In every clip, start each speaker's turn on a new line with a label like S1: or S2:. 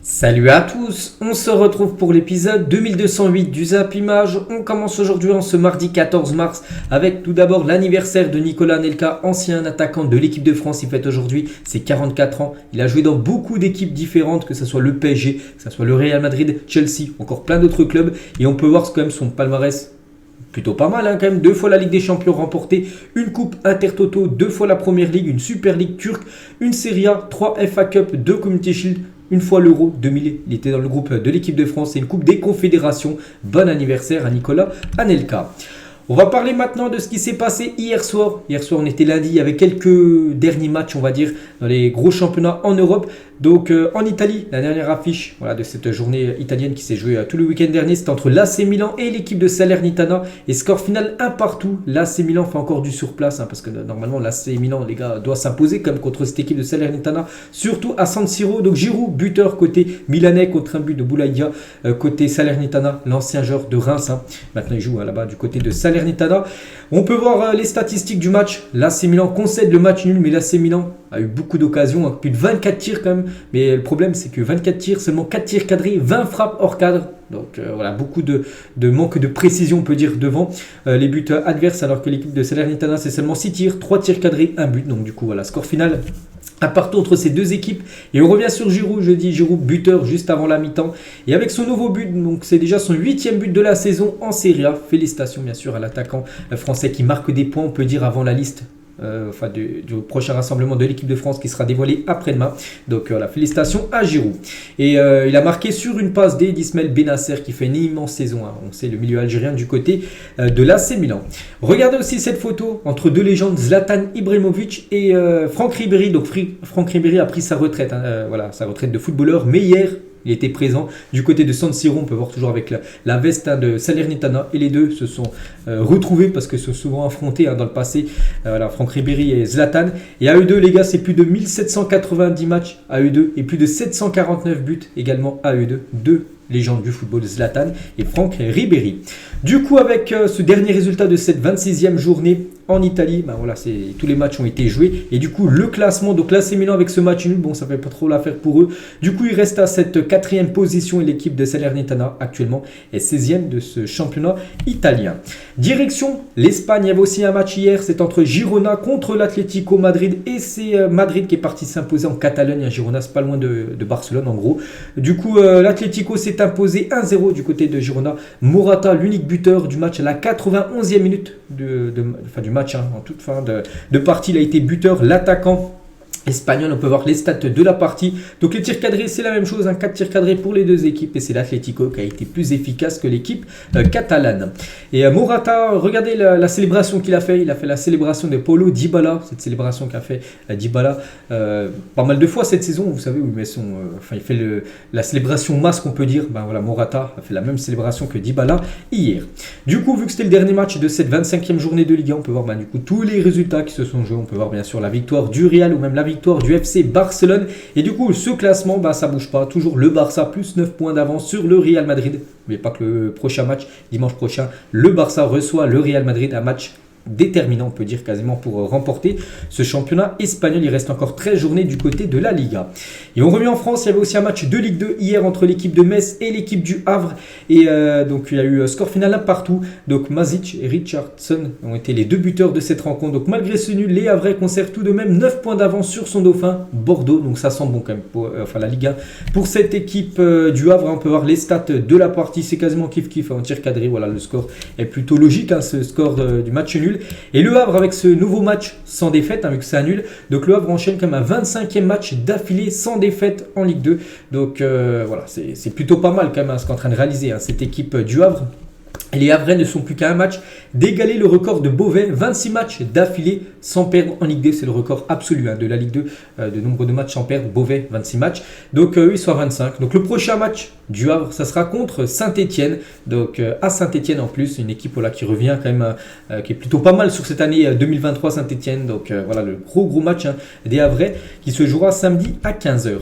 S1: Salut à tous, on se retrouve pour l'épisode 2208 du Zap Image. On commence aujourd'hui en ce mardi 14 mars avec tout d'abord l'anniversaire de Nicolas Anelka, ancien attaquant de l'équipe de France. Il fête aujourd'hui ses 44 ans. Il a joué dans beaucoup d'équipes différentes, que ce soit le PSG, que ce soit le Real Madrid, Chelsea, encore plein d'autres clubs. Et on peut voir quand même son palmarès plutôt pas mal quand même. 2 fois la Ligue des Champions remportée, une coupe Intertoto, 2 fois la Première Ligue, une Super Ligue turque, une Serie A, 3 FA Cup, 2 Community Shield, une fois l'Euro 2000, il était dans le groupe de l'équipe de France et une Coupe des Confédérations. Bon anniversaire à Nicolas Anelka. On va parler maintenant de ce qui s'est passé hier soir. Hier soir, on était lundi, il y avait quelques derniers matchs, on va dire, dans les gros championnats en Europe. Donc en Italie, la dernière affiche de cette journée italienne qui s'est jouée tout le week-end dernier, c'était entre l'AC Milan et l'équipe de Salernitana. Et score final 1 partout. L'AC Milan fait encore du surplace, parce que normalement l'AC Milan, les gars, doit s'imposer comme contre cette équipe de Salernitana, surtout à San Siro. Donc Giroud, buteur côté milanais contre un but de Boulaïdia côté Salernitana, l'ancien joueur de Reims. Maintenant il joue là-bas du côté de Salernitana. On peut voir les statistiques du match. L'AC Milan concède le match nul, mais l'AC Milan a eu beaucoup d'occasions, plus de 24 tirs quand même. Mais le problème, c'est que 24 tirs, seulement 4 tirs cadrés, 20 frappes hors cadre. Donc voilà, beaucoup de manque de précision, on peut dire, devant les buts adverses, alors que l'équipe de Salernitana, c'est seulement 6 tirs, 3 tirs cadrés, 1 but. Donc du coup, voilà, score final à partout entre ces deux équipes. Et on revient sur Giroud, je dis Giroud buteur juste avant la mi-temps. Et avec son nouveau but, donc c'est déjà son 8e but de la saison en Serie A. Félicitations bien sûr à l'attaquant français qui marque des points, on peut dire, avant la liste. Du prochain rassemblement de l'équipe de France qui sera dévoilé après-demain. Donc voilà, félicitations à Giroud. Et il a marqué sur une passe d'Ismaël Benasser qui fait une immense saison. On sait, le milieu algérien du côté de l'AC Milan. Regardez aussi cette photo entre deux légendes, Zlatan Ibrahimovic et Franck Ribéry. Donc Franck Ribéry a pris sa retraite, sa retraite de footballeur, mais hier il était présent du côté de San Siro. On peut voir toujours avec la veste de Salernitana. Et les deux se sont retrouvés parce que se sont souvent affrontés dans le passé. Franck Ribéry et Zlatan. Et à eux deux, les gars, c'est plus de 1790 matchs à eux deux. Et plus de 749 buts également à eux deux. Deux légendes du football, Zlatan et Franck Ribéry. Du coup, avec ce dernier résultat de cette 26e journée en Italie, tous les matchs ont été joués. Et du coup, le classement, donc l'AC Milan avec ce match nul, ça fait pas trop l'affaire pour eux. Du coup, il reste à cette 4e position et l'équipe de Salernitana actuellement est 16e de ce championnat italien. Direction l'Espagne, il y avait aussi un match hier, c'est entre Girona contre l'Atlético Madrid et c'est Madrid qui est parti s'imposer en Catalogne. Girona, c'est pas loin de Barcelone en gros. Du coup, l'Atlético s'est imposé 1-0 du côté de Girona. Morata, l'unique buteur du match à la 91e minute du match, en toute fin de partie, il a été buteur, l'attaquant espagnol. On peut voir les stats de la partie. Donc les tirs cadrés, c'est la même chose, 4 tirs cadrés pour les deux équipes et c'est l'Atlético qui a été plus efficace que l'équipe catalane. Et Morata, regardez la célébration qu'il a fait. Il a fait la célébration de Paulo Dybala, cette célébration qu'a fait Dybala pas mal de fois cette saison, vous savez, où il met il fait la célébration masque, on peut dire. Morata a fait la même célébration que Dybala hier. Du coup, vu que c'était le dernier match de cette 25e journée de Ligue 1, on peut voir tous les résultats qui se sont joués. On peut voir bien sûr la victoire du Real ou même la victoire du FC Barcelone. Et du coup, ce classement, ça bouge pas. Toujours le Barça, plus 9 points d'avance sur le Real Madrid. N'oubliez pas que le prochain match, dimanche prochain, le Barça reçoit le Real Madrid, un match déterminant, on peut dire, quasiment pour remporter ce championnat espagnol. Il reste encore 13 journées du côté de la Liga. Et on revient en France, il y avait aussi un match de Ligue 2 hier entre l'équipe de Metz et l'équipe du Havre. Et donc il y a eu score final 1 partout. Donc Mazic et Richardson ont été les deux buteurs de cette rencontre. Donc malgré ce nul, les Havrais conservent tout de même 9 points d'avance sur son dauphin Bordeaux. Donc ça sent bon quand même pour la Ligue 1. Pour cette équipe du Havre, on peut voir les stats de la partie. C'est quasiment kiff-kiff en tir cadré. Voilà, le score est plutôt logique, ce score du match nul. Et le Havre avec ce nouveau match sans défaite, vu que c'est un nul. Donc le Havre enchaîne comme un 25e match d'affilée sans défaite en Ligue 2. Donc c'est plutôt pas mal quand même ce qu'est en train de réaliser cette équipe du Havre. Et les Havrais ne sont plus qu'à un match d'égaler le record de Beauvais, 26 matchs d'affilée sans perdre en Ligue 2. C'est le record absolu de la Ligue 2, de nombre de matchs sans perdre. Beauvais, 26 matchs. Donc ils sont à 25. Donc le prochain match du Havre, ça sera contre Saint-Etienne. Donc à Saint-Etienne en plus, une équipe qui revient quand même, qui est plutôt pas mal sur cette année 2023 Saint-Etienne. Donc le gros match des Havrais qui se jouera samedi à 15h.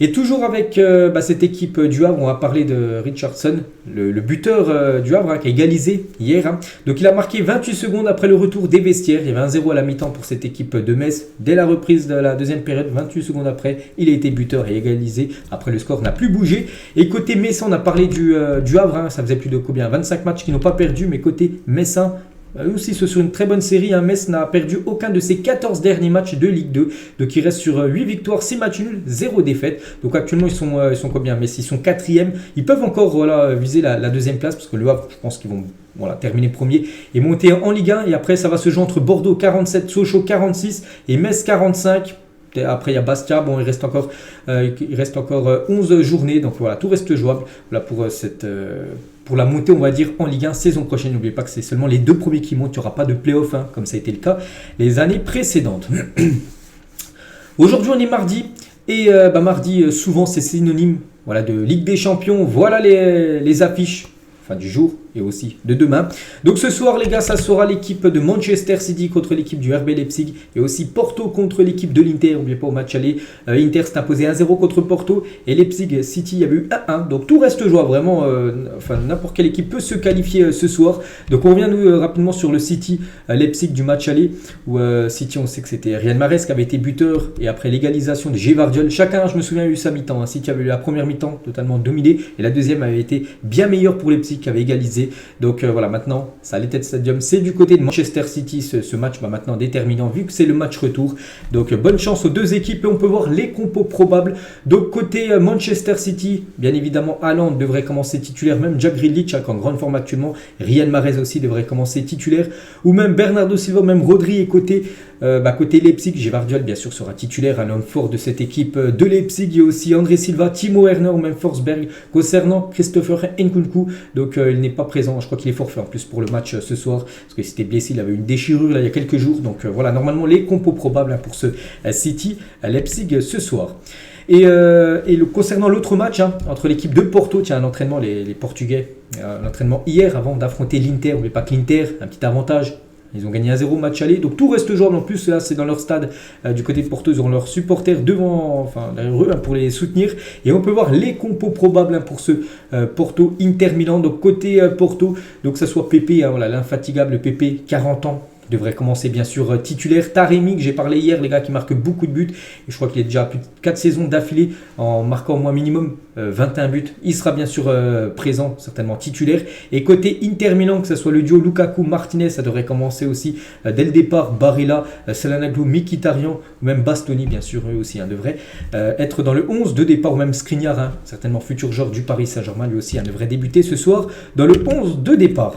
S1: Et toujours avec cette équipe du Havre, on va parler de Richardson, le buteur du Havre, qui a égalisé hier. Hein. Donc il a marqué 28 secondes après le retour des vestiaires. Il y avait 1-0 à la mi-temps pour cette équipe de Metz. Dès la reprise de la deuxième période, 28 secondes après, il a été buteur et égalisé. Après, le score n'a plus bougé. Et côté Messin, on a parlé du Havre. Hein. Ça faisait plus de combien 25 matchs qu'ils n'ont pas perdu. Mais côté Messin, eux aussi, c'est sur une très bonne série. Hein. Metz n'a perdu aucun de ses 14 derniers matchs de Ligue 2. Donc, il reste sur 8 victoires, 6 matchs nuls, 0 défaite. Donc, actuellement, ils sont combien? Metz, ils sont 4e. Ils peuvent encore viser la deuxième place parce que le Havre, je pense qu'ils vont terminer premier et monter en Ligue 1. Et après, ça va se jouer entre Bordeaux 47, Sochaux 46 et Metz 45. Après, il y a Bastia. Bon, il reste encore 11 journées. Donc, voilà, tout reste jouable. Voilà pour la montée, on va dire, en Ligue 1 saison prochaine. N'oubliez pas que c'est seulement les 2 premiers qui montent. Il n'y aura pas de play-off, hein, comme ça a été le cas les années précédentes. Aujourd'hui, on est mardi. Et mardi, souvent, c'est synonyme de Ligue des Champions. Voilà les affiches du jour et aussi de demain. Donc ce soir, les gars, ça sera l'équipe de Manchester City contre l'équipe du RB Leipzig et aussi Porto contre l'équipe de l'Inter. N'oubliez pas au match aller, Inter s'est imposé 1-0 contre Porto et Leipzig City, il y avait eu 1-1. Donc tout reste jouable, vraiment. N'importe quelle équipe peut se qualifier ce soir. Donc on revient rapidement sur le City Leipzig du match aller où City, on sait que c'était Riyad Mahrez qui avait été buteur et après l'égalisation de Gvardiol. Chacun, je me souviens, a eu sa mi-temps. Hein. City avait eu la première mi-temps totalement dominée et la deuxième avait été bien meilleure pour Leipzig qui avait égalisé. Donc maintenant, ça allait être Stadium. C'est du côté de Manchester City ce match maintenant déterminant vu que c'est le match retour. Donc bonne chance aux deux équipes et on peut voir les compos probables. Donc côté Manchester City, bien évidemment, Haaland devrait commencer titulaire. Même Jack Grealish en grande forme actuellement. Riyad Mahrez aussi devrait commencer titulaire. Ou même Bernardo Silva, même Rodri. Et côté Leipzig, Gvardiol bien sûr sera titulaire, un homme fort de cette équipe de Leipzig. Il y a aussi André Silva, Timo Werner ou même Forsberg. Concernant Christopher Nkunku, donc il n'est pas présent, je crois qu'il est forfait en plus pour le match ce soir parce que c'était blessé, il avait une déchirure il y a quelques jours. Donc normalement les compos probables pour ce City Leipzig ce soir. Et concernant l'autre match entre l'équipe de Porto, tiens, l'entraînement, les Portugais, l'entraînement hier avant d'affronter l'Inter. N'oubliez pas que l'Inter, un petit avantage. Ils ont gagné 1-0 match aller, donc tout reste jouable. En plus, là, c'est dans leur stade du côté de Porto. Ils auront leurs supporters derrière eux pour les soutenir. Et on peut voir les compos probables pour ce Porto Inter Milan. Donc côté Porto, donc que ce soit Pepe, l'infatigable Pepe, 40 ans. Devrait commencer bien sûr titulaire. Taremi, que j'ai parlé hier, les gars, qui marque beaucoup de buts. Et je crois qu'il est déjà à plus de 4 saisons d'affilée en marquant au moins minimum 21 buts. Il sera bien sûr présent, certainement titulaire. Et côté Inter Milan, que ce soit le duo Lukaku-Martinez, ça devrait commencer aussi dès le départ. Barilla, Çalhanoğlu, Mkhitaryan, ou même Bastoni, bien sûr, eux aussi devraient être dans le 11 de départ. Ou même Skriniar, certainement futur joueur du Paris Saint-Germain, lui aussi devrait débuter ce soir dans le 11 de départ.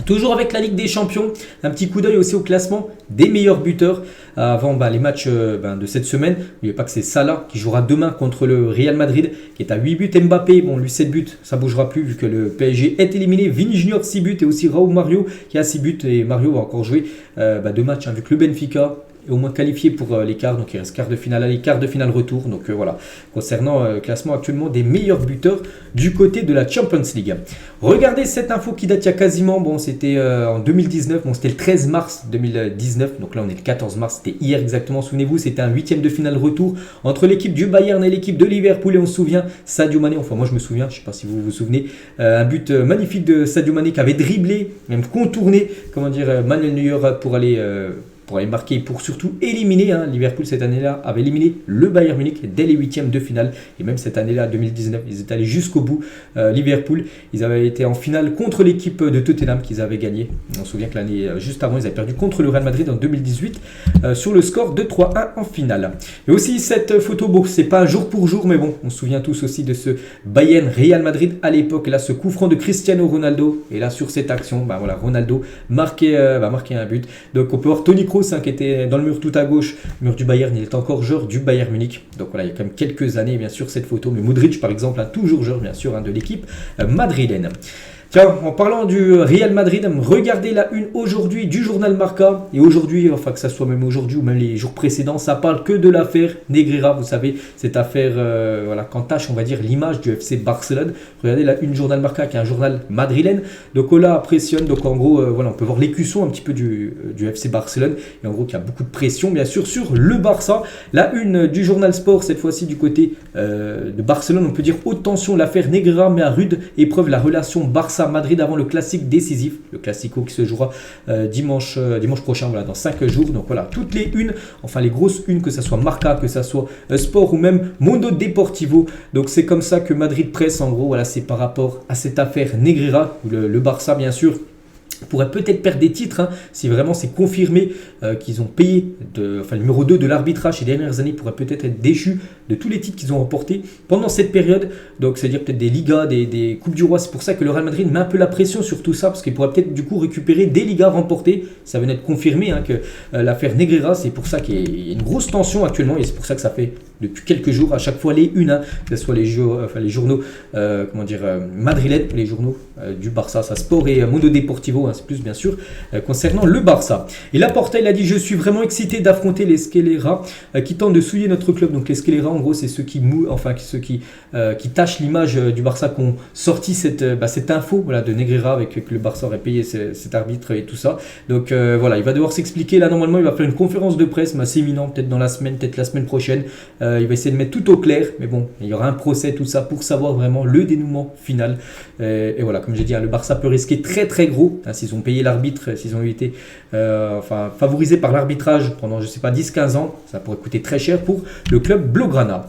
S1: Toujours avec la Ligue des Champions, un petit coup d'œil aussi au classement des meilleurs buteurs avant les matchs de cette semaine. N'oubliez pas que c'est Salah qui jouera demain contre le Real Madrid qui est à 8 buts. Mbappé, lui 7 buts, ça ne bougera plus vu que le PSG est éliminé. Vini Junior 6 buts et aussi Raúl Mario qui a 6 buts et Mario va encore jouer 2 matchs vu que le Benfica au moins qualifié pour les quarts, donc il reste quart de finale aller, quart de finale retour. Donc concernant le classement actuellement des meilleurs buteurs du côté de la Champions League. Regardez cette info qui date il y a quasiment, c'était en 2019, c'était le 13 mars 2019, donc là on est le 14 mars, c'était hier exactement, souvenez-vous, c'était un 8e de finale retour entre l'équipe du Bayern et l'équipe de Liverpool. Et on se souvient, Sadio Mané, moi je me souviens, je ne sais pas si vous vous souvenez, un but magnifique de Sadio Mané qui avait dribblé, même contourné, Manuel Neuer pour aller marquer et pour surtout éliminer. Liverpool cette année-là avait éliminé le Bayern Munich dès les 8e de finale. Et même cette année-là, 2019, ils étaient allés jusqu'au bout. Liverpool, ils avaient été en finale contre l'équipe de Tottenham qu'ils avaient gagné. On se souvient que l'année juste avant, ils avaient perdu contre le Real Madrid en 2018 sur le score de 3-1 en finale. Et aussi cette photo, c'est pas un jour pour jour, mais on se souvient tous aussi de ce Bayern Real Madrid à l'époque. Là, ce coup franc de Cristiano Ronaldo. Et là, sur cette action, Ronaldo marquait un but. Donc on peut voir Toni Kroos qui était dans le mur tout à gauche, le mur du Bayern, il est encore joueur du Bayern Munich. Donc il y a quand même quelques années, bien sûr, cette photo. Mais Modric, par exemple, toujours joueur, bien sûr, de l'équipe madrilène. Tiens, en parlant du Real Madrid, regardez la une aujourd'hui du journal Marca. Et aujourd'hui, que ça soit même aujourd'hui ou même les jours précédents, ça parle que de l'affaire Negreira. Vous savez, cette affaire qu'entache, on va dire, l'image du FC Barcelone. Regardez la une journal Marca, qui est un journal madrilène. Donc là, pressionne. Donc en gros, on peut voir l'écusson un petit peu du FC Barcelone. Et en gros, il y a beaucoup de pression, bien sûr, sur le Barça. La une du journal Sport, cette fois-ci du côté de Barcelone, on peut dire haute tension. L'affaire Negreira met à rude épreuve la relation Barça Barça-Madrid avant le classique décisif, le Classico qui se jouera dimanche prochain, voilà, dans 5 jours. Donc voilà, toutes les unes, enfin les grosses unes, que ce soit Marca, que ce soit Sport ou même Mundo Deportivo. Donc c'est comme ça que Madrid presse, en gros, voilà, c'est par rapport à cette affaire Negreira, où le Barça, bien sûr, pourrait peut-être perdre des titres si vraiment c'est confirmé qu'ils ont payé le numéro 2 de l'arbitrage ces dernières années, pourrait peut-être être déchu de tous les titres qu'ils ont remportés pendant cette période. Donc c'est-à-dire peut-être des Ligas, des Coupes du Roi. C'est pour ça que le Real Madrid met un peu la pression sur tout ça, parce qu'il pourrait peut-être du coup récupérer des Ligas remportées. Ça venait de confirmer que l'affaire Negreira, c'est pour ça qu'il y a une grosse tension actuellement, et c'est pour ça que ça fait depuis quelques jours à chaque fois les unes, que ce soit les journaux madrilènes, les journaux du Barça, ça Sport et Mundo Deportivo, c'est plus bien sûr concernant le Barça. Et Laporta, il a dit: je suis vraiment excité d'affronter les Scélérats qui tentent de souiller notre club. Donc les Scélérats, en gros, c'est ceux qui qui tachent l'image du Barça, qui ont sorti cette info, voilà, de Negreira, avec que le Barça aurait payé cet arbitre et tout ça. Donc voilà, il va devoir s'expliquer. Là, normalement, il va faire une conférence de presse, mais c'est imminent, peut-être dans la semaine, peut-être la semaine prochaine. Il va essayer de mettre tout au clair, mais bon, il y aura un procès, tout ça, pour savoir vraiment le dénouement final. Et voilà, comme j'ai dit, le Barça peut risquer très très gros s'ils ont payé l'arbitre, s'ils ont été favorisés par l'arbitrage pendant, je sais pas, 10-15 ans. Ça pourrait coûter très cher pour le club Blaugrana.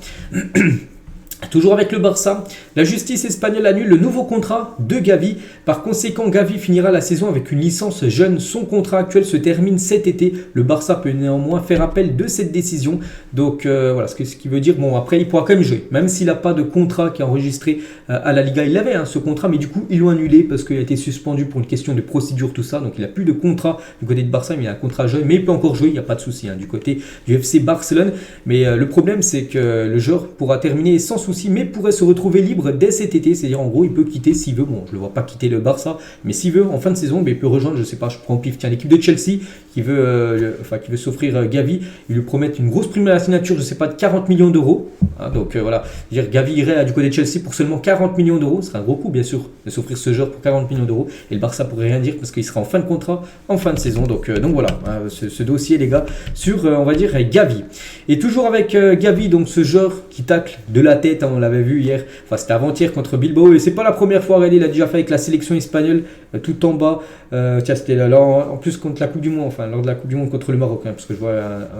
S1: Toujours avec le Barça, la justice espagnole annule le nouveau contrat de Gavi. Par conséquent, Gavi finira la saison avec une licence jeune. Son contrat actuel se termine cet été. Le Barça peut néanmoins faire appel de cette décision. Donc voilà, ce qui veut dire, bon, après il pourra quand même jouer. Même s'il n'a pas de contrat qui est enregistré à la Liga. Il avait ce contrat, mais du coup ils l'ont annulé parce qu'il a été suspendu pour une question de procédure, tout ça. Donc il n'a plus de contrat du côté de Barça, mais il a un contrat jeune. Mais il peut encore jouer, il n'y a pas de souci du côté du FC Barcelone. Mais le problème, c'est que le joueur pourra terminer sans souci, mais pourrait se retrouver libre dès cet été. C'est-à-dire, en gros, il peut quitter s'il veut. Bon, je ne le vois pas quitter le Barça, mais s'il veut, en fin de saison, il peut rejoindre, je sais pas, je prends au pif, tiens, l'équipe de Chelsea qui veut s'offrir Gavi. Ils lui promettent une grosse prime à la signature, je sais pas, de 40 millions d'euros. Donc voilà, dire Gavi irait du côté de Chelsea pour seulement 40 millions d'euros. Ce serait un gros coup, bien sûr, de s'offrir ce joueur pour 40 millions d'euros. Et le Barça pourrait rien dire parce qu'il sera en fin de contrat, en fin de saison. Donc voilà, ce dossier, les gars, sur, on va dire, Gavi. Et toujours avec Gavi, donc ce joueur qui tacle de la tête, on l'avait vu hier, c'était avant-hier contre Bilbao, et c'est pas la première fois. Regardez, il a déjà fait avec la sélection espagnole, tout en bas. Tiens, c'était là en plus contre la Coupe du Monde, lors de la Coupe du Monde contre le Maroc, parce que je vois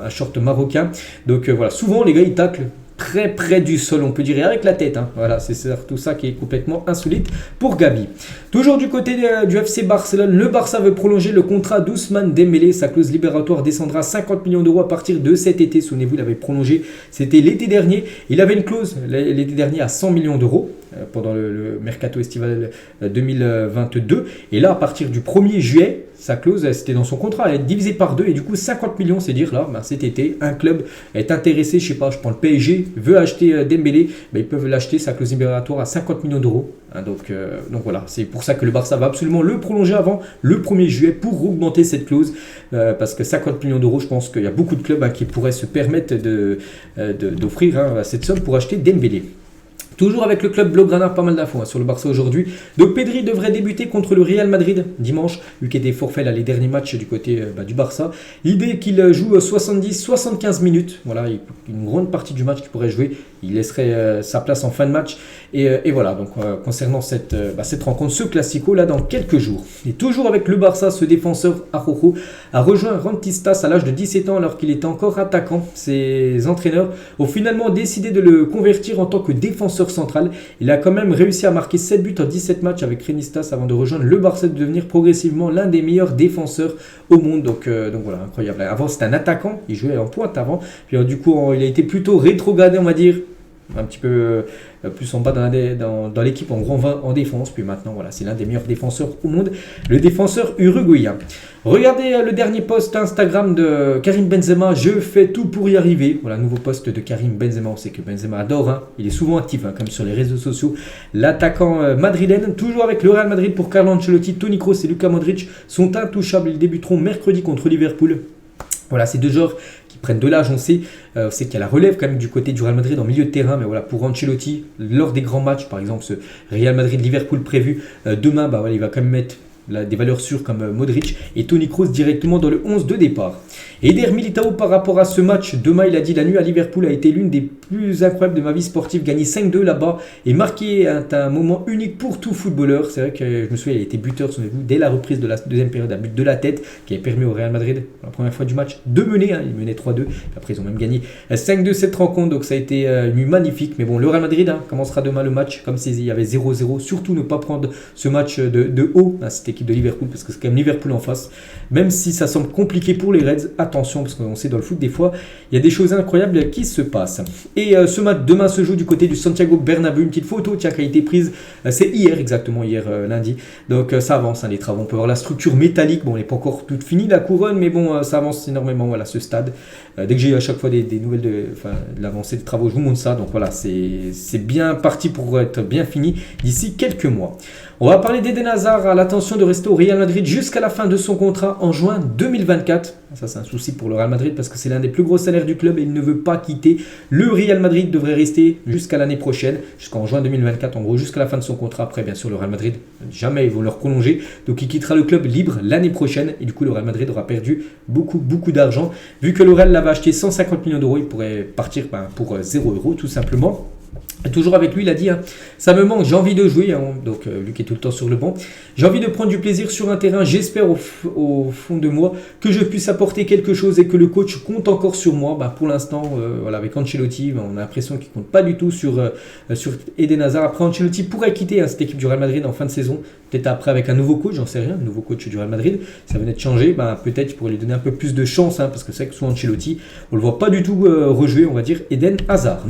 S1: un short marocain. Donc voilà, souvent les gars ils taclent très près du sol, on peut dire, avec la tête. Voilà, c'est surtout ça qui est complètement insolite pour Gavi. Toujours du côté du FC Barcelone, le Barça veut prolonger le contrat d'Ousmane Dembélé. Sa clause libératoire descendra à 50 millions d'euros à partir de cet été. Souvenez-vous, il avait prolongé, c'était l'été dernier. Il avait une clause l'été dernier à 100 millions d'euros pendant le mercato estival 2022. Et là, à partir du 1er juillet, sa clause, c'était dans son contrat, elle est divisée par 2, et du coup 50 millions, c'est dire là, cet été, un club est intéressé, je sais pas, je prends le PSG, veut acheter Dembélé, ils peuvent l'acheter, sa clause libératoire à 50 millions d'euros. Donc voilà, c'est pour ça que le Barça va absolument le prolonger avant le 1er juillet pour augmenter cette clause, parce que 50 millions d'euros, je pense qu'il y a beaucoup de clubs qui pourraient se permettre d'offrir cette somme pour acheter Dembélé. Toujours avec le club Blaugrana, pas mal d'infos sur le Barça aujourd'hui. Donc Pedri devrait débuter contre le Real Madrid dimanche, vu qu'il était forfait les derniers matchs du côté du Barça. L'idée est qu'il joue 70-75 minutes. Voilà, une grande partie du match qu'il pourrait jouer. Il laisserait sa place en fin de match. Et voilà, donc concernant cette rencontre, ce classico là dans quelques jours. Et toujours avec le Barça, ce défenseur Araujo a rejoint Rentistas à l'âge de 17 ans alors qu'il était encore attaquant. Ses entraîneurs ont finalement décidé de le convertir en tant que défenseur central. Il a quand même réussi à marquer 7 buts en 17 matchs avec Rentistas avant de rejoindre le Barça et de devenir progressivement l'un des meilleurs défenseurs au monde. Donc voilà, incroyable. Avant c'était un attaquant, il jouait en pointe avant. Puis du coup il a été plutôt rétrogradé, on va dire, un petit peu plus en bas dans l'équipe, en gros en défense. Puis maintenant, voilà, c'est l'un des meilleurs défenseurs au monde, le défenseur uruguayen. Regardez le dernier post Instagram de Karim Benzema, je fais tout pour y arriver. Voilà, nouveau post de Karim Benzema. On sait que Benzema adore, il est souvent actif, comme sur les réseaux sociaux. L'attaquant madrilène, toujours avec le Real Madrid pour Carlo Ancelotti, Toni Kroos et Luka Modric sont intouchables. Ils débuteront mercredi contre Liverpool. Voilà, ces deux joueurs qui prennent de l'âge, on sait qu'il y a la relève quand même du côté du Real Madrid en milieu de terrain, mais voilà, pour Ancelotti, lors des grands matchs, par exemple ce Real Madrid-Liverpool prévu demain, il va quand même mettre des valeurs sûres comme Modric et Toni Kroos directement dans le 11 de départ. Eder Militao, par rapport à ce match, demain, il a dit: la nuit à Liverpool a été l'une des plus incroyables de ma vie sportive. Gagner 5-2 là-bas et marquer un moment unique pour tout footballeur. C'est vrai que je me souviens, il a été buteur, souvenez-vous, dès la reprise de la deuxième période, un but de la tête qui avait permis au Real Madrid, pour la première fois du match, de mener. Ils menaient 3-2. Après, ils ont même gagné 5-2 cette rencontre. Donc, ça a été une nuit magnifique. Mais bon, le Real Madrid commencera demain le match comme s'il y avait 0-0. Surtout ne pas prendre ce match de haut à cette équipe de Liverpool, parce que c'est quand même Liverpool en face. Même si ça semble compliqué pour les Reds, attention, parce qu'on sait dans le foot, des fois, il y a des choses incroyables qui se passent. Et ce match demain se joue du côté du Santiago Bernabéu. Une petite photo qui a été prise, c'est hier, exactement hier lundi. Donc ça avance, les travaux. On peut voir la structure métallique. Bon, elle n'est pas encore toute finie, la couronne, mais bon, ça avance énormément, voilà, ce stade. Dès que j'ai à chaque fois des nouvelles de l'avancée des travaux, je vous montre ça. Donc voilà, c'est bien parti pour être bien fini d'ici quelques mois. On va parler d'Eden Hazard, à l'attention de rester au Real Madrid jusqu'à la fin de son contrat en juin 2024. Ça, c'est un souci pour le Real Madrid parce que c'est l'un des plus gros salaires du club et il ne veut pas quitter. Le Real Madrid devrait rester jusqu'à l'année prochaine, jusqu'en juin 2024, en gros, jusqu'à la fin de son contrat. Après, bien sûr, le Real Madrid, jamais ils vont le prolonger. Donc, il quittera le club libre l'année prochaine et du coup, le Real Madrid aura perdu beaucoup d'argent. Vu que le Real l'avait acheté 150 millions d'euros, il pourrait partir pour 0 € tout simplement. Et toujours avec lui, il a dit, ça me manque, j'ai envie de jouer, donc lui qui est tout le temps sur le banc, j'ai envie de prendre du plaisir sur un terrain, j'espère au fond de moi que je puisse apporter quelque chose et que le coach compte encore sur moi. Pour l'instant, voilà, avec Ancelotti, on a l'impression qu'il ne compte pas du tout sur Eden Hazard. Après, Ancelotti pourrait quitter cette équipe du Real Madrid en fin de saison, peut-être après avec un nouveau coach, j'en sais rien, un nouveau coach du Real Madrid, ça venait de changer, peut-être il pourrait lui donner un peu plus de chance, parce que c'est vrai que sous Ancelotti, on ne le voit pas du tout rejouer, on va dire, Eden Hazard.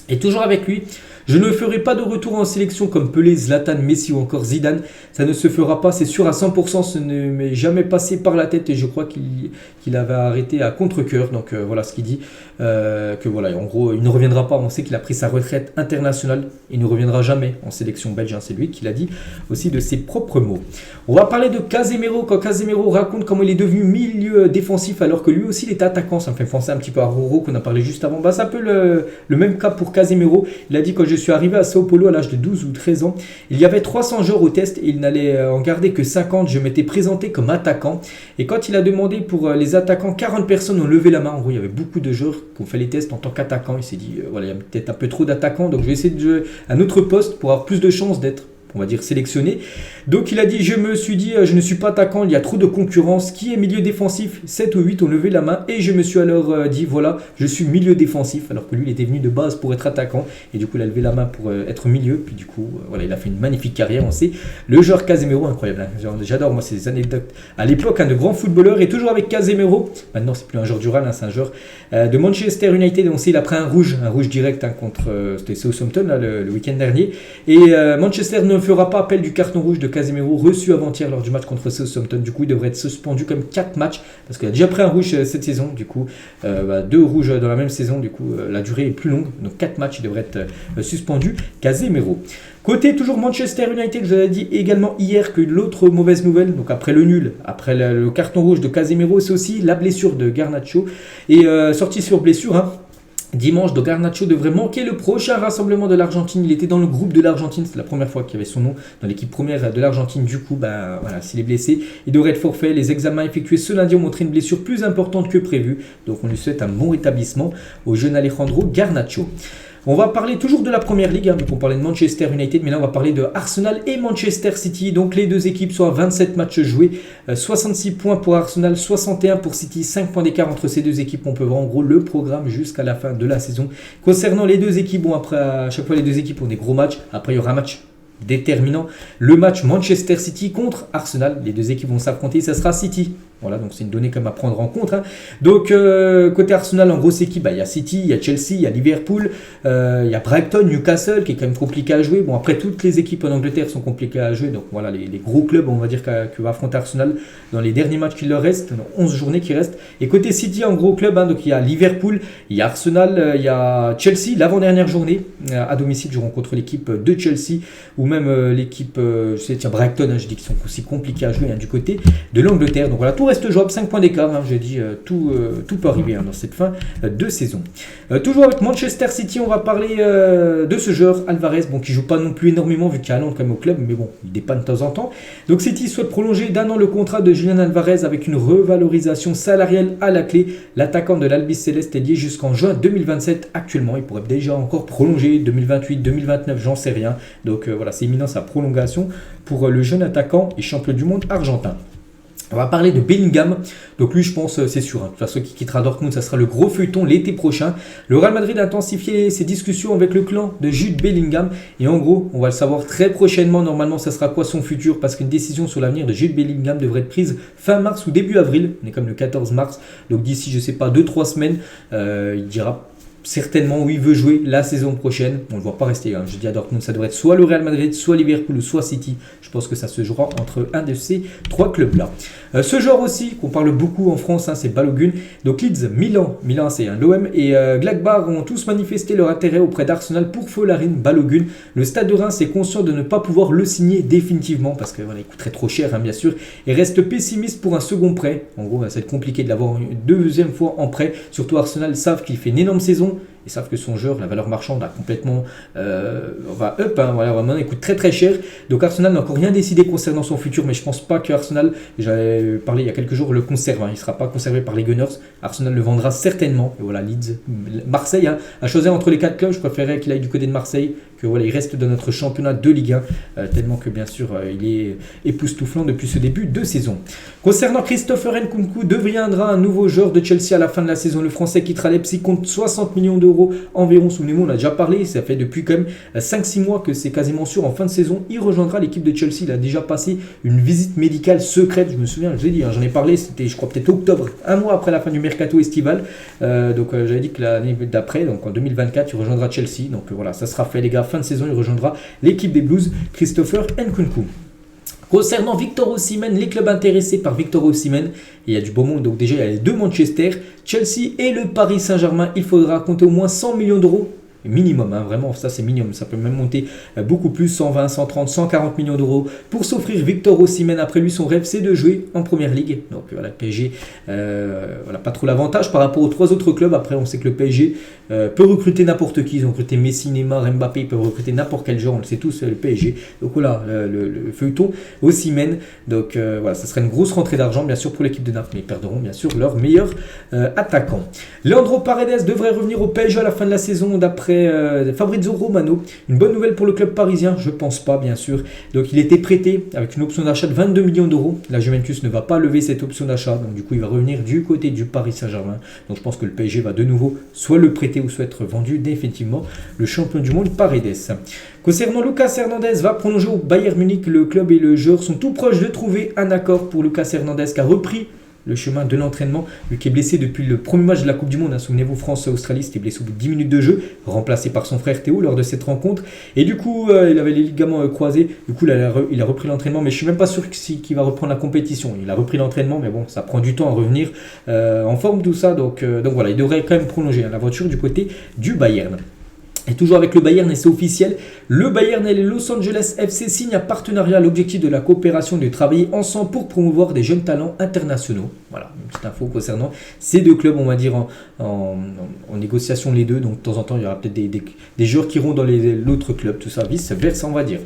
S1: Et toujours avec lui, je ne ferai pas de retour en sélection comme Pelé, Zlatan, Messi ou encore Zidane. Ça ne se fera pas, c'est sûr à 100%, ce ne m'est jamais passé par la tête et je crois qu'il avait arrêté à contre-cœur. Donc voilà ce qu'il dit, que voilà, en gros, il ne reviendra pas. On sait qu'il a pris sa retraite internationale, il ne reviendra jamais en sélection belge. C'est lui qui l'a dit aussi de ses propres mots. On va parler de Casemiro, quand Casemiro raconte comment il est devenu milieu défensif alors que lui aussi il était attaquant. Ça me fait penser un petit peu à Roro qu'on a parlé juste avant. C'est un peu le même cas pour Casemiro. Il a dit: quand je suis arrivé à Sao Paulo à l'âge de 12 ou 13 ans, il y avait 300 joueurs au test et il n'allait en garder que 50. Je m'étais présenté comme attaquant. Et quand il a demandé pour les attaquants, 40 personnes ont levé la main. En gros, il y avait beaucoup de joueurs qui ont fait les tests en tant qu'attaquant. Il s'est dit, voilà, il y a peut-être un peu trop d'attaquants, donc je vais essayer de jouer un autre poste pour avoir plus de chances d'être, on va dire, sélectionné. Donc il a dit: je me suis dit, je ne suis pas attaquant, il y a trop de concurrence. Qui est milieu défensif? 7 ou 8 ont levé la main et je me suis alors dit, voilà, je suis milieu défensif, alors que lui il était venu de base pour être attaquant et du coup il a levé la main pour être milieu. Puis du coup voilà, il a fait une magnifique carrière. On sait, le joueur Casemiro, incroyable, j'adore moi ces anecdotes à l'époque, de grands footballeurs. Et toujours avec Casemiro, maintenant c'est plus un joueur du Real, c'est un joueur de Manchester United. On sait, il a pris un rouge direct contre c'était Southampton le week-end dernier, et Manchester ne fera pas appel du carton rouge de Casemiro reçu avant-hier lors du match contre Southampton. Du coup, il devrait être suspendu comme 4 matchs parce qu'il a déjà pris un rouge cette saison. Du coup, 2 rouges dans la même saison. Du coup, la durée est plus longue. Donc 4 matchs, il devrait être suspendu. Casemiro. Côté toujours Manchester United, je vous avais dit également hier que l'autre mauvaise nouvelle, donc après le nul, après le carton rouge de Casemiro, c'est aussi la blessure de Garnacho. Et sorti sur blessure, dimanche, donc Garnacho devrait manquer le prochain rassemblement de l'Argentine. Il était dans le groupe de l'Argentine, c'est la première fois qu'il y avait son nom dans l'équipe première de l'Argentine. Du coup, voilà, s'il est blessé, il devrait être forfait. Les examens effectués ce lundi ont montré une blessure plus importante que prévu. Donc on lui souhaite un bon rétablissement au jeune Alejandro Garnacho. On va parler toujours de la première ligue, donc on parlait de Manchester United, mais là on va parler de Arsenal et Manchester City. Donc les deux équipes sont à 27 matchs joués, 66 points pour Arsenal, 61 pour City, 5 points d'écart entre ces deux équipes. On peut voir en gros le programme jusqu'à la fin de la saison. Concernant les deux équipes, bon, après à chaque fois les deux équipes ont des gros matchs, après il y aura un match déterminant, le match Manchester City contre Arsenal. Les deux équipes vont s'affronter, ça sera City. Voilà, donc c'est une donnée quand même à prendre en compte. Donc côté Arsenal, en grosse équipe, il y a City, il y a Chelsea, il y a Liverpool, il y a Brighton, Newcastle qui est quand même compliqué à jouer. Bon, après toutes les équipes en Angleterre sont compliquées à jouer. Donc voilà, les gros clubs, on va dire, que va affronter Arsenal dans les derniers matchs qu'il leur reste, dans 11 journées qui restent. Et côté City, en gros club, donc il y a Liverpool, il y a Arsenal, il y a Chelsea, l'avant-dernière journée à domicile, joueront contre l'équipe de Chelsea ou même l'équipe, Brighton, je dis qu'ils sont aussi compliqués à jouer du côté de l'Angleterre. Donc voilà, tout reste jouable, 5 points d'écart, hein, j'ai dit tout peut arriver dans cette fin de saison. Toujours avec Manchester City, on va parler de ce joueur Alvarez, bon, qui joue pas non plus énormément vu qu'il y a Haaland quand même au club, mais bon, il dépanne de temps en temps. Donc City souhaite prolonger d'un an le contrat de Julian Alvarez avec une revalorisation salariale à la clé. L'attaquant de l'Albi Céleste est lié jusqu'en juin 2027 actuellement. Il pourrait déjà encore prolonger 2028, 2029, j'en sais rien. Donc voilà, c'est imminent sa prolongation pour le jeune attaquant et champion du monde argentin. On va parler de Bellingham. Donc lui, je pense, c'est sûr. De toute façon, qui quittera Dortmund, ça sera le gros feuilleton l'été prochain. Le Real Madrid a intensifié ses discussions avec le clan de Jude Bellingham. Et en gros, on va le savoir très prochainement. Normalement, ça sera quoi son futur? Parce qu'une décision sur l'avenir de Jude Bellingham devrait être prise fin mars ou début avril. On est comme le 14 mars. Donc d'ici, je sais pas, 2-3 semaines, il dira certainement où il veut jouer la saison prochaine. On ne le voit pas rester. Je dis à Dortmund, ça devrait être soit le Real Madrid, soit Liverpool ou soit City. Je pense que ça se jouera entre un de ces trois clubs-là. Ce joueur aussi, qu'on parle beaucoup en France, c'est Balogun. Donc Leeds, Milan c'est l'OM et Gladbach ont tous manifesté leur intérêt auprès d'Arsenal pour Folarin Balogun. Le Stade de Reims est conscient de ne pas pouvoir le signer définitivement parce que voilà, il coûterait trop cher, bien sûr, et reste pessimiste pour un second prêt. En gros, ça va être compliqué de l'avoir une deuxième fois en prêt. Surtout Arsenal savent qu'il fait une énorme saison. Ils savent que son joueur, la valeur marchande a complètement va up, voilà, vraiment, il coûte très très cher. Donc Arsenal n'a encore rien décidé concernant son futur, mais je pense pas que Arsenal, j'avais parlé il y a quelques jours, le conserve. Il ne sera pas conservé par les Gunners. Arsenal le vendra certainement. Et voilà, Leeds, Marseille, à choisir entre les 4 clubs, je préférerais qu'il aille du côté de Marseille, que voilà, il reste dans notre championnat de Ligue 1, tellement que bien sûr il est époustouflant depuis ce début de saison. Concernant Christopher Nkunku, deviendra un nouveau joueur de Chelsea à la fin de la saison. Le Français quittera Leipzig, compte 60 millions d'euros environ. Souvenez-vous, on a déjà parlé, ça fait depuis quand même 5-6 mois que c'est quasiment sûr. En fin de saison, il rejoindra l'équipe de Chelsea. Il a déjà passé une visite médicale secrète, je me souviens, je l'ai dit, j'en ai parlé, c'était je crois peut-être octobre, un mois après la fin du mercato estival. Donc j'avais dit que l'année d'après, donc en 2024, il rejoindra Chelsea. Donc voilà, ça sera fait les gars, fin de saison, il rejoindra l'équipe des Blues, Christopher Nkunku. Concernant Victor Osimhen, les clubs intéressés par Victor Osimhen, il y a du beau monde, donc déjà il y a les deux Manchester, Chelsea et le Paris Saint-Germain. Il faudra compter au moins 100 millions d'euros. Minimum, vraiment, ça c'est minimum, ça peut même monter beaucoup plus, 120, 130, 140 millions d'euros pour s'offrir Victor Osimhen. Après lui, son rêve c'est de jouer en Première Ligue. Donc voilà, le PSG, voilà, pas trop l'avantage par rapport aux 3 autres clubs. Après, on sait que le PSG peut recruter n'importe qui. Ils ont recruté Messi, Neymar, Mbappé, ils peuvent recruter n'importe quel joueur, on le sait tous, le PSG. Donc voilà, le feuilleton Osimhen. Donc voilà, ça serait une grosse rentrée d'argent, bien sûr, pour l'équipe de Naples, mais ils perdront bien sûr leur meilleur attaquant. Leandro Paredes devrait revenir au PSG à la fin de la saison d'après Fabrizio Romano. Une bonne nouvelle pour le club parisien, je pense pas bien sûr. Donc il était prêté avec une option d'achat de 22 millions d'euros. La Juventus ne va pas lever cette option d'achat, donc du coup il va revenir du côté du Paris Saint-Germain. Donc je pense que le PSG va de nouveau soit le prêter ou soit être vendu définitivement. Le champion du monde Paredes. Concernant Lucas Hernandez, va prolonger au Bayern Munich. Le club et le joueur sont tout proches de trouver un accord pour Lucas Hernandez qui a repris le chemin de l'entraînement, lui qui est blessé depuis le premier match de la Coupe du Monde. Souvenez-vous, France-Australie, c'était blessé au bout de 10 minutes de jeu, remplacé par son frère Théo lors de cette rencontre. Et du coup, il avait les ligaments croisés. Du coup, il a repris l'entraînement, mais je suis même pas sûr qu'il va reprendre la compétition. Il a repris l'entraînement, mais bon, ça prend du temps à revenir en forme, tout ça. Donc voilà, il devrait quand même prolonger la voiture du côté du Bayern. Et toujours avec le Bayern, et c'est officiel, le Bayern et le Los Angeles FC signent un partenariat. L'objectif de la coopération est de travailler ensemble pour promouvoir des jeunes talents internationaux. Voilà, une petite info concernant ces deux clubs, on va dire en négociation les deux. Donc de temps en temps, il y aura peut-être des joueurs qui iront dans l'autre club, tout ça, vice-versa, on va dire.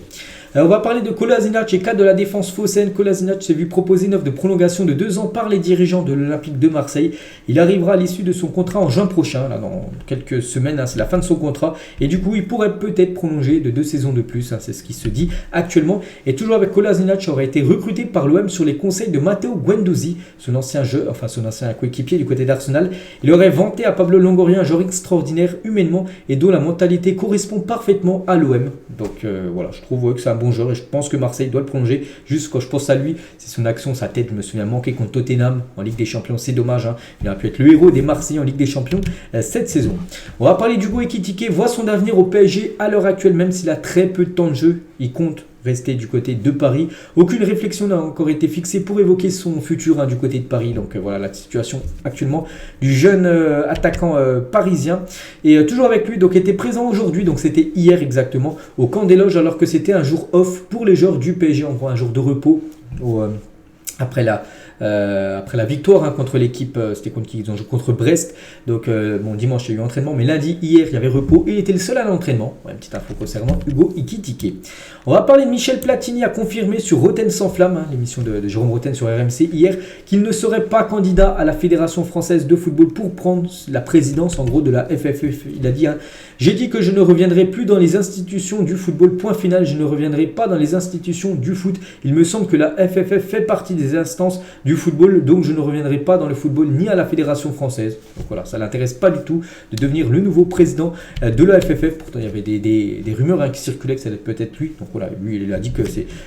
S1: On va parler de Kolasinac et cadre de la défense phocéenne. Kolasinac s'est vu proposer une offre de prolongation de 2 ans par les dirigeants de l'Olympique de Marseille. Il arrivera à l'issue de son contrat en juin prochain, là, dans quelques semaines, c'est la fin de son contrat. Et du coup, il pourrait peut-être prolonger de 2 saisons de plus, c'est ce qui se dit actuellement. Et toujours avec Kolasinac, aurait été recruté par l'OM sur les conseils de Matteo Guendouzi, son ancien coéquipier du côté d'Arsenal. Il aurait vanté à Pablo Longoria un joueur extraordinaire humainement et dont la mentalité correspond parfaitement à l'OM. Donc voilà, je trouve que c'est un bon joueur et je pense que Marseille doit le prolonger. Juste quand je pense à lui, c'est son action, sa tête, je me souviens, manqué contre Tottenham en Ligue des Champions, c'est dommage, il aurait pu être le héros des Marseillais en Ligue des Champions cette saison. On va parler d'Hugo Ekitike, voit son avenir au PSG à l'heure actuelle, même s'il a très peu de temps de jeu, il compte rester du côté de Paris. Aucune réflexion n'a encore été fixée pour évoquer son futur du côté de Paris. Donc voilà la situation actuellement du jeune attaquant parisien. Et toujours avec lui, donc était présent aujourd'hui, donc c'était hier exactement, au camp des loges, alors que c'était un jour off pour les joueurs du PSG, en gros un jour de repos après la victoire contre l'équipe, c'était contre qui ils ont joué contre Brest. Donc bon, dimanche il y a eu entraînement, mais lundi, hier, il y avait repos et il était le seul à l'entraînement. Ouais, une petite info concernant Hugo Ekitike. On va parler de Michel Platini, a confirmé sur Roten sans flamme, l'émission de Jérôme Roten sur RMC hier, qu'il ne serait pas candidat à la Fédération française de football pour prendre la présidence en gros de la FFF. Il a dit j'ai dit que je ne reviendrai plus dans les institutions du football, point final, je ne reviendrai pas dans les institutions du foot. Il me semble que la FFF fait partie des instances du football, donc je ne reviendrai pas dans le football ni à la Fédération française. Donc voilà, ça ne l'intéresse pas du tout de devenir le nouveau président de la FFF. Pourtant, il y avait des rumeurs qui circulaient que ça allait peut-être lui. Donc voilà, lui, il a dit que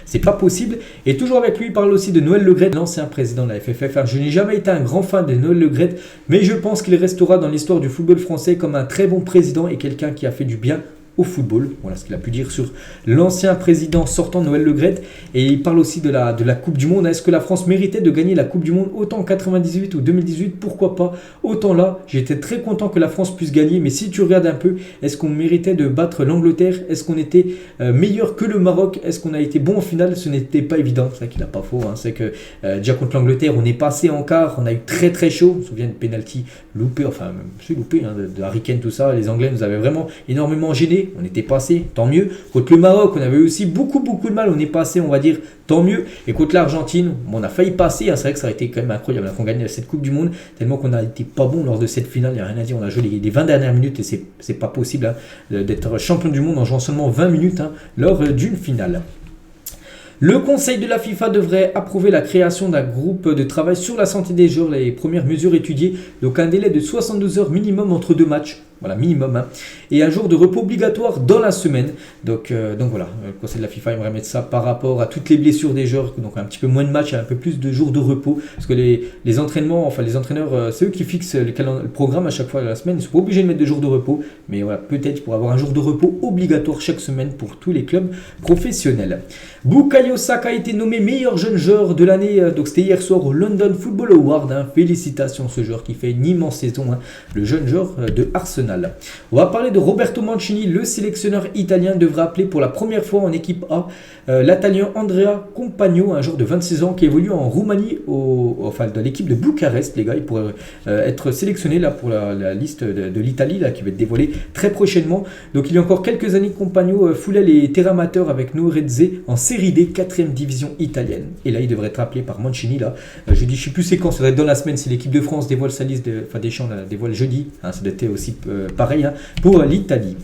S1: c'est pas possible. Et toujours avec lui, il parle aussi de Noël Le Graët, l'ancien président de la FFF. Je n'ai jamais été un grand fan de Noël Le Graët, mais je pense qu'il restera dans l'histoire du football français comme un très bon président et quelqu'un qui a fait du bien au football. Voilà ce qu'il a pu dire sur l'ancien président sortant Noël Le Graët. Et il parle aussi de la Coupe du Monde. Est-ce que la France méritait de gagner la Coupe du Monde autant en 98 ou 2018? Pourquoi pas? Autant là, j'étais très content que la France puisse gagner. Mais si tu regardes un peu, est-ce qu'on méritait de battre l'Angleterre? Est-ce qu'on était meilleur que le Maroc? Est-ce qu'on a été bon en finale? Ce n'était pas évident. C'est vrai qu'il n'a pas faux. C'est que déjà contre l'Angleterre, on est passé en quart. On a eu très très chaud. On se souvient de penalty loupé. Enfin, c'est loupé de Harry Kane, tout ça. Les Anglais nous avaient vraiment énormément gênés. On était passé, tant mieux. Contre le Maroc, on avait aussi beaucoup de mal. On est passé, on va dire, tant mieux. Et contre l'Argentine, on a failli passer. C'est vrai que ça a été quand même incroyable qu'on gagne cette Coupe du Monde. Tellement qu'on a été pas bon lors de cette finale. Il n'y a rien à dire. On a joué les 20 dernières minutes et c'est pas possible d'être champion du monde en jouant seulement 20 minutes lors d'une finale. Le conseil de la FIFA devrait approuver la création d'un groupe de travail sur la santé des joueurs, les premières mesures étudiées, donc un délai de 72 heures minimum entre deux matchs. Voilà, minimum. Et un jour de repos obligatoire dans la semaine. Donc voilà, le conseil de la FIFA aimerait mettre ça par rapport à toutes les blessures des joueurs. Donc un petit peu moins de matchs et un peu plus de jours de repos. Parce que les entraînements, enfin les entraîneurs, c'est eux qui fixent le programme à chaque fois de la semaine. Ils ne sont pas obligés de mettre des jours de repos. Mais voilà, peut-être pour avoir un jour de repos obligatoire chaque semaine pour tous les clubs professionnels. Bukayo Saka a été nommé meilleur jeune joueur de l'année. Donc c'était hier soir au London Football Award. Félicitations à ce joueur qui fait une immense saison. Le jeune joueur de Arsenal. On va parler de Roberto Mancini, le sélectionneur italien devrait appeler pour la première fois en équipe A l'Italien Andrea Compagno, un joueur de 26 ans qui évolue en Roumanie, dans l'équipe de Bucarest. Les gars, il pourrait être sélectionné là, pour la liste de l'Italie là, qui va être dévoilée très prochainement. Donc il y a encore quelques années, Compagno foulait les terrains amateurs avec Nourezze en Série D, 4e division italienne. Et là, il devrait être appelé par Mancini. Là. Je ne sais plus c'est quand, ça doit être dans la semaine si l'équipe de France dévoile sa liste, Deschamps dévoile jeudi. Ça doit être aussi pareil pour l'Italie.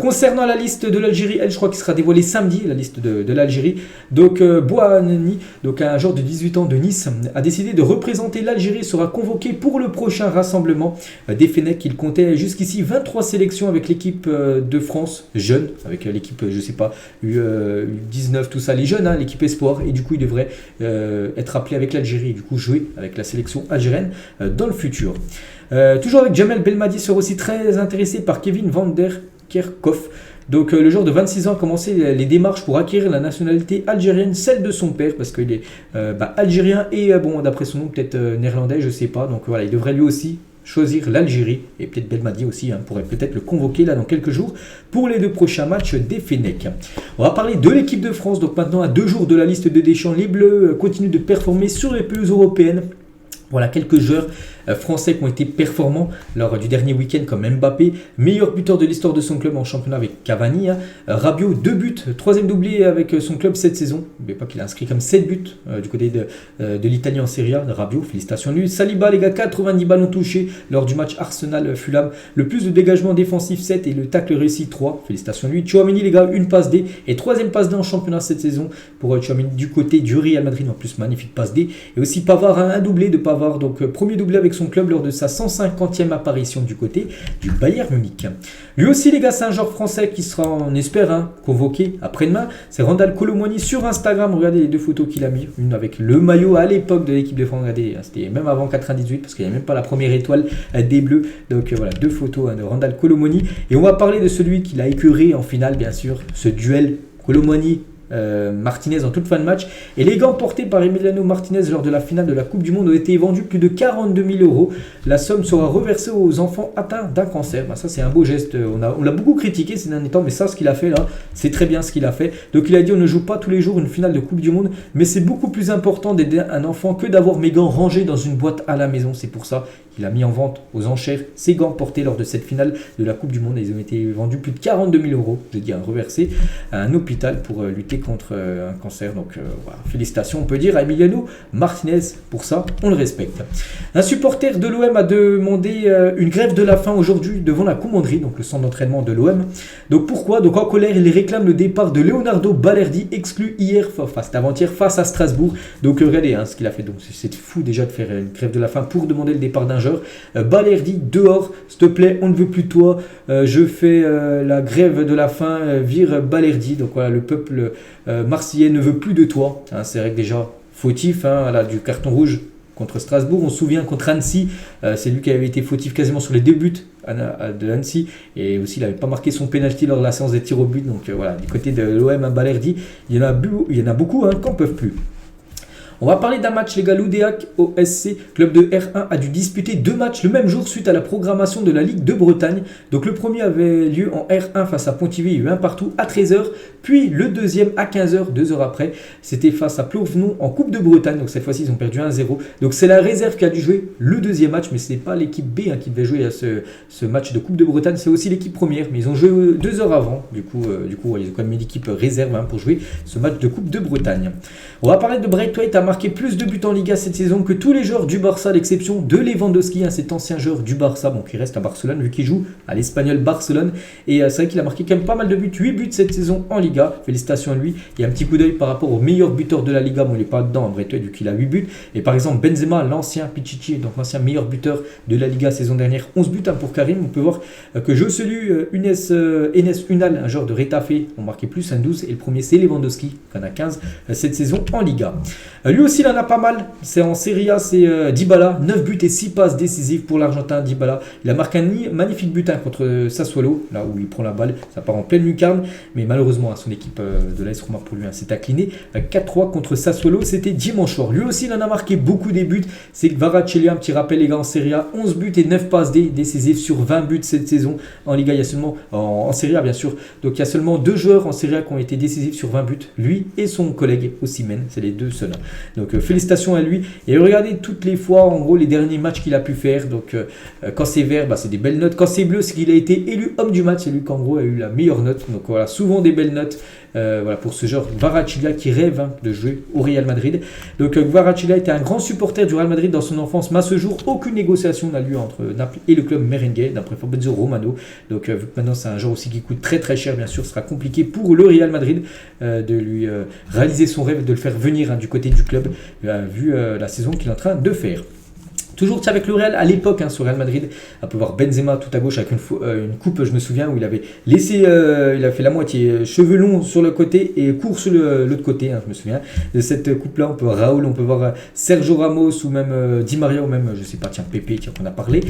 S1: Concernant la liste de l'Algérie, je crois qu'il sera dévoilée samedi, la liste de l'Algérie. Donc Bouhanni, donc un joueur de 18 ans de Nice, a décidé de représenter l'Algérie, sera convoqué pour le prochain rassemblement des Fennecs. Il comptait jusqu'ici 23 sélections avec l'équipe de France jeune, avec l'équipe, je sais pas, U19, tout ça, les jeunes, l'équipe Espoir. Et du coup, il devrait être appelé avec l'Algérie et du coup jouer avec la sélection algérienne dans le futur. Toujours avec Jamel Belmadi, sera aussi très intéressé par Kevin van der Kerkhoff. Donc le joueur de 26 ans a commencé les démarches pour acquérir la nationalité algérienne, celle de son père, parce qu'il est algérien et d'après son nom peut-être néerlandais, je sais pas. Donc voilà, il devrait lui aussi choisir l'Algérie et peut-être Belmadi aussi pourrait peut-être le convoquer là dans quelques jours pour les 2 prochains matchs des Fennecs. On va parler de l'équipe de France. Donc maintenant à 2 jours de la liste de Deschamps, les Bleus continuent de performer sur les pelouses européennes. Voilà quelques joueurs français qui ont été performants lors du dernier week-end comme Mbappé, meilleur buteur de l'histoire de son club en championnat avec Cavani. Rabiot, 2 buts, 3e doublé avec son club cette saison. N'oubliez pas qu'il a inscrit comme 7 buts du côté de l'Italie en Serie A. Rabiot, félicitations à lui. Saliba, les gars, 90 ballons touchés lors du match Arsenal-Fulham. Le plus de dégagement défensif 7 et le tacle réussi 3. Félicitations à lui. Tchouaméni, les gars, une passe D et 3e passe D en championnat cette saison pour Tchouaméni du côté du Real Madrid. En plus, magnifique passe D. Et aussi Pavard, un doublé de Pavard. Donc premier doublé avec son club lors de sa 150e apparition du côté du Bayern Munich. Lui aussi, les gars, c'est un joueur français qui sera, on espère, convoqué après-demain. C'est Randal Kolo Muani sur Instagram. Regardez les 2 photos qu'il a mis. Une avec le maillot à l'époque de l'équipe de France. Regardez, c'était même avant 98 parce qu'il n'y a même pas la première étoile des Bleus. Donc voilà, 2 photos de Randal Kolo Muani. Et on va parler de celui qui l'a écœuré en finale, bien sûr. Ce duel Kolo Muani Martinez en toute fin de match. Et les gants portés par Emiliano Martinez lors de la finale de la Coupe du Monde ont été vendus plus de 42 000 euros. La somme sera reversée aux enfants atteints d'un cancer. Ça c'est un beau geste. On l'a beaucoup critiqué ces derniers temps, mais ça ce qu'il a fait là, c'est très bien ce qu'il a fait. Donc il a dit on ne joue pas tous les jours une finale de Coupe du Monde, mais c'est beaucoup plus important d'aider un enfant que d'avoir mes gants rangés dans une boîte à la maison. C'est pour ça qu'il a mis en vente aux enchères ses gants portés lors de cette finale de la Coupe du Monde. Ils ont été vendus plus de 42 000 euros, je dis reversés à un hôpital pour lutter contre un cancer. Donc voilà, félicitations on peut dire à Emiliano Martinez, pour ça on le respecte. Un supporter de l'OM a demandé une grève de la faim aujourd'hui devant la commanderie, donc le centre d'entraînement de l'OM. Donc pourquoi? Donc en colère, il réclame le départ de Leonardo Balerdi, exclu hier, c'était avant-hier, face à Strasbourg. Donc regardez ce qu'il a fait, donc c'est fou déjà de faire une grève de la faim pour demander le départ d'un joueur. Balerdi dehors, s'il te plaît, on ne veut plus de toi, je fais la grève de la faim, vire Balerdi. Donc voilà, le peuple marseillais ne veut plus de toi. C'est vrai que déjà fautif du carton rouge contre Strasbourg. On se souvient contre Annecy, c'est lui qui avait été fautif quasiment sur les deux buts de Annecy, et aussi il n'avait pas marqué son penalty lors de la séance des tirs au but. Donc voilà, du côté de l'OM à Balerdi, il y en a beaucoup qui n'en peuvent plus. On va parler d'un match, les gars. L'Oudéac au SC, club de R1, a dû disputer 2 matchs le même jour suite à la programmation de la Ligue de Bretagne. Donc le premier avait lieu en R1 face à Pontivy, il y a eu un partout à 13h. Puis le deuxième à 15h, 2 heures après, c'était face à Plouvnon en Coupe de Bretagne. Donc cette fois-ci, ils ont perdu 1-0. Donc c'est la réserve qui a dû jouer le deuxième match, mais ce n'est pas l'équipe B qui devait jouer à ce match de Coupe de Bretagne. C'est aussi l'équipe première, mais ils ont joué 2 heures avant. Du coup ils ont quand même mis l'équipe réserve pour jouer ce match de Coupe de Bretagne. On va parler de Braithwaite, a marqué plus de buts en Liga cette saison que tous les joueurs du Barça, à l'exception de Lewandowski, cet ancien joueur du Barça, qui reste à Barcelone vu qu'il joue à l'Espagnol Barcelone. Et c'est vrai qu'il a marqué quand même pas mal de buts, 8 buts cette saison en Liga. Félicitations à lui. Il y a un petit coup d'œil par rapport au meilleur buteur de la Liga. Bon, il n'est pas dedans, Braithwaite, vu qu'il a 8 buts. Et par exemple, Benzema, l'ancien Pichichi, donc l'ancien meilleur buteur de la Liga saison dernière, 11 buts pour Karim. On peut voir que Joselu, Enes Unal, un joueur de Retafe, ont marqué plus, 12. Et le premier, c'est Lewandowski, qui en a 15 cette saison en Liga. Lui aussi, il en a pas mal. C'est en Serie A, c'est Dybala, 9 buts et 6 passes décisives pour l'Argentin Dybala. Il a marqué un magnifique but contre Sassuolo, là où il prend la balle, ça part en pleine lucarne, mais malheureusement son équipe de l'AS Roma pour lui s'est incliné 4-3 contre Sassuolo, c'était dimanche soir. Lui aussi il en a marqué beaucoup des buts, c'est Kvaratskhelia, un petit rappel les gars, en Serie A, 11 buts et 9 passes décisives sur 20 buts cette saison. En Liga, il y a seulement, en Serie A bien sûr, donc il y a seulement 2 joueurs en Serie A qui ont été décisifs sur 20 buts, lui et son collègue Osimhen, c'est les deux seuls. Donc félicitations à lui. Et regardez toutes les fois, en gros, les derniers matchs qu'il a pu faire. Donc, quand c'est vert, c'est des belles notes. Quand c'est bleu, c'est qu'il a été élu homme du match. C'est lui qu'en gros a eu la meilleure note. Donc voilà, souvent des belles notes. Voilà, pour ce genre Kvaratskhelia qui rêve de jouer au Real Madrid. Donc Kvaratskhelia était un grand supporter du Real Madrid dans son enfance, mais à ce jour, aucune négociation n'a lieu entre Naples et le club merengue, d'après Fabrizio Romano. Donc vu que maintenant c'est un joueur aussi qui coûte très très cher, bien sûr, ce sera compliqué pour le Real Madrid de lui réaliser son rêve, de le faire venir du côté du club, vu la saison qu'il est en train de faire. Toujours avec le Real à l'époque sur Real Madrid, on peut voir Benzema tout à gauche avec une coupe, je me souviens, où il avait laissé, il a fait la moitié cheveux longs sur le côté et court sur l'autre côté, je me souviens de cette coupe là. On peut voir Raoul, on peut voir Sergio Ramos ou même Di Maria ou même, je sais pas, Pepe qu'on a parlé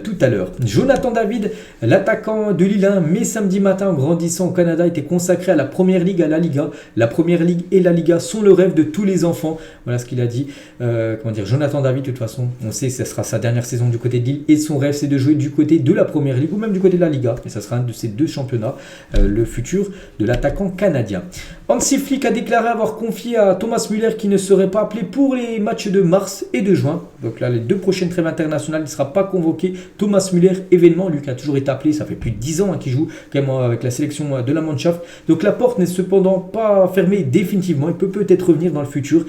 S1: tout à l'heure. Jonathan David, l'attaquant de Lille 1, mai samedi matin en grandissant au Canada, était consacré à la Première Ligue, à la Liga. La Première Ligue et la Liga sont le rêve de tous les enfants. Voilà ce qu'il a dit. Jonathan David, de toute façon, on sait ça sera sa dernière saison du côté de Lille et son rêve c'est de jouer du côté de la Première Ligue ou même du côté de la Liga, et ça sera un de ces deux championnats, le futur de l'attaquant canadien. Hansi Flick a déclaré avoir confié à Thomas Müller qui ne serait pas appelé pour les matchs de mars et de juin. Donc là, les 2 prochaines trêves internationales, il ne sera pas convoqué. Thomas Müller, événement, lui qui a toujours été appelé, ça fait plus de 10 ans qu'il joue quand même avec la sélection de la Mannschaft. Donc la porte n'est cependant pas fermée définitivement, il peut peut-être revenir dans le futur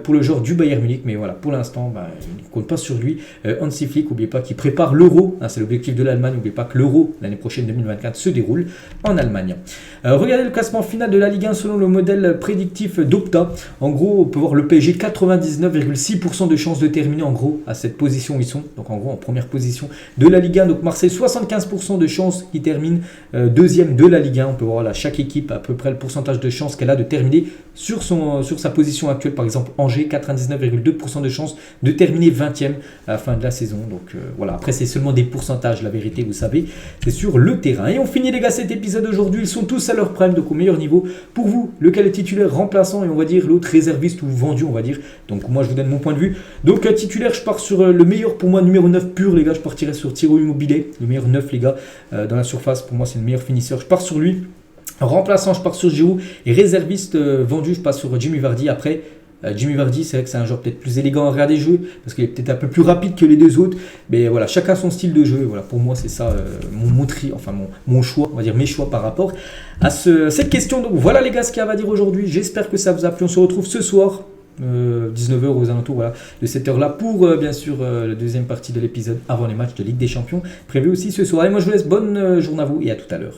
S1: pour le joueur du Bayern Munich, mais voilà, pour l'instant, il ne compte pas sur lui. Hansi Flick, n'oubliez pas qu'il prépare l'Euro, c'est l'objectif de l'Allemagne, n'oubliez pas que l'Euro l'année prochaine 2024 se déroule en Allemagne. Regardez le classement final de la Ligue 1 selon le modèle prédictif d'Opta. En gros, on peut voir le PSG 99,6% de chances de terminer en gros à cette position où ils sont, donc en gros en première position de la Ligue 1. Donc Marseille 75% de chances qui termine deuxième de la Ligue 1. On peut voir là chaque équipe à peu près le pourcentage de chances qu'elle a de terminer sur sa position actuelle. Par exemple Angers 99,2% de chances de terminer 20e à la fin de la saison. Donc voilà, après c'est seulement des pourcentages, la vérité, vous savez, c'est sur le terrain. Et on finit les gars cet épisode aujourd'hui, ils sont tous à leur prime, donc au meilleur niveau. Pour vous, lequel est titulaire, remplaçant et on va dire l'autre réserviste ou vendu, on va dire. Donc moi je vous donne mon point de vue. Donc titulaire, je pars sur le meilleur pour moi, numéro 9 pur les gars, je partirai sur Thiago Immobile, le meilleur 9 les gars, dans la surface, pour moi c'est le meilleur finisseur, je pars sur lui. Remplaçant, je pars sur Giroud. Et réserviste vendu, je passe sur Jimmy Vardy. Après, Jimmy Vardy, c'est vrai que c'est un joueur peut-être plus élégant à regarder jouer, parce qu'il est peut-être un peu plus rapide que les deux autres. Mais voilà, chacun son style de jeu. Voilà, pour moi, c'est ça mon choix, on va dire mes choix par rapport à cette question. Donc voilà les gars, ce qu'il y a à dire aujourd'hui. J'espère que ça vous a plu. On se retrouve ce soir. 19h aux alentours voilà, de cette heure là pour bien sûr la deuxième partie de l'épisode avant les matchs de Ligue des Champions prévu aussi ce soir. Et moi je vous laisse bonne journée à vous et à tout à l'heure.